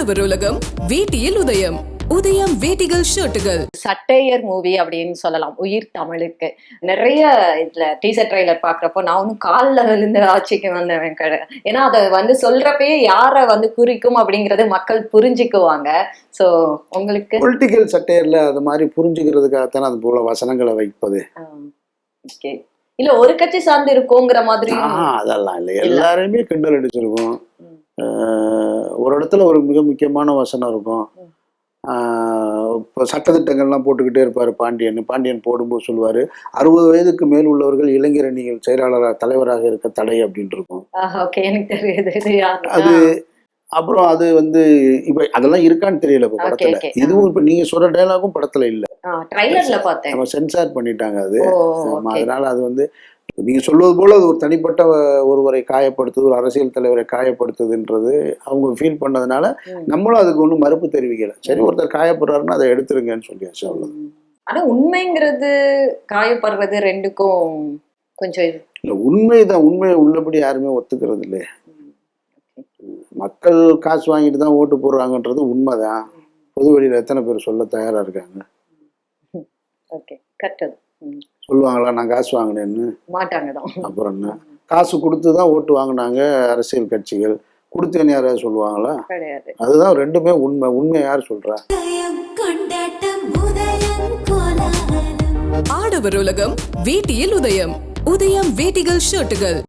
ஆடவர் உலகம் வேட்டியில் உதயம். உதயம் வேட்டிகள் ஷர்ட்டுகள். சட்டையர் மூவி அப்படின்னு சொல்லலாம் உயிர் தமிழுக்கு. நிறைய இதுல டீசர் ட்ரைலர் பாக்குறப்போ நான் ஒன்னும் காலில் விழுந்து ஆட்சிக்கு வந்தவன் கடை. ஏன்னா அதை சொல்றப்பயே யாரை குறிக்கும் அப்படிங்கறது மக்கள் புரிஞ்சுக்குவாங்க. சோ உங்களுக்கு பொலிட்டிக்கல் சட்டையர்ல அது மாதிரி புரிஞ்சுக்கிறதுக்காகத்தானே அது போல வசனங்களை வைப்பது. ஓகே, இல்ல ஒரு கட்சி சார்ந்து இருக்குங்கிற மாதிரி அதெல்லாம் இல்லை, எல்லாரையுமே கிண்டல் அடிச்சிருக்கும். ஒரு இடத்துல ஒரு மிக முக்கியமான வசனம் இருக்கும். இப்போ சட்டத்திட்டங்கள்லாம் போட்டுக்கிட்டே இருப்பார் பாண்டியன் போடும்போது சொல்லுவார், 60 வயதுக்கு மேல் உள்ளவர்கள் இளைஞர் அணிகள் செயலாளராக தலைவராக இருக்க தடை அப்படின்னு இருக்கும். அது அப்புறம் அது இப்ப அதெல்லாம் இருக்கான்னு தெரியல இப்ப படத்துல. இதுவும் இப்ப நீங்க சொல்ற டயலாகும் படத்துல இல்ல, நம்ம சென்சார் பண்ணிட்டாங்க அது. அதனால அது நீங்க சொல்வது போல அது ஒரு தனிப்பட்ட ஒருவரை காயப்படுத்துது, ஒரு அரசியல் தலைவரை காயப்படுத்துதுன்றது அவங்க ஃபீல் பண்ணதுனால நம்மளும் அதுக்கு ஒன்றும் மறுப்பு தெரிவிக்கல. சரி, ஒருத்தர் காயப்படுறாருன்னா அதை எடுத்துருங்கன்னு சொல்லியாச்சு, அவ்வளவு. ஆனா உண்மைங்கிறது காயப்படுறது ரெண்டுக்கும் கொஞ்சம் இல்ல, உண்மைதான். உண்மையை உள்ளபடி யாருமே ஒத்துக்கிறது இல்லையே. மக்கள் காசு வாங்கிட்டு தான் ஓட்டு போடுறாங்கன்றது உண்மைதான். பொது வெளியில எத்தனை பேர் சொல்ல தயாரா இருக்காங்க? சொல்லுவாங்களா நான் காசு வாங்கினேன்னு? மாட்டாங்க. அப்புறம் என்ன, காசு கொடுத்துதான் ஓட்டு வாங்கினாங்க அரசியல் கட்சிகள். கொடுத்தேன்னு யாராவது சொல்லுவாங்களா? அதுதான் ரெண்டுமே உண்மை. உண்மை யார் சொல்றா? ஆடவர் உலகம் வேட்டியில் உதயம். உதயம் வேட்டிகள் ஷர்ட்டுகள்.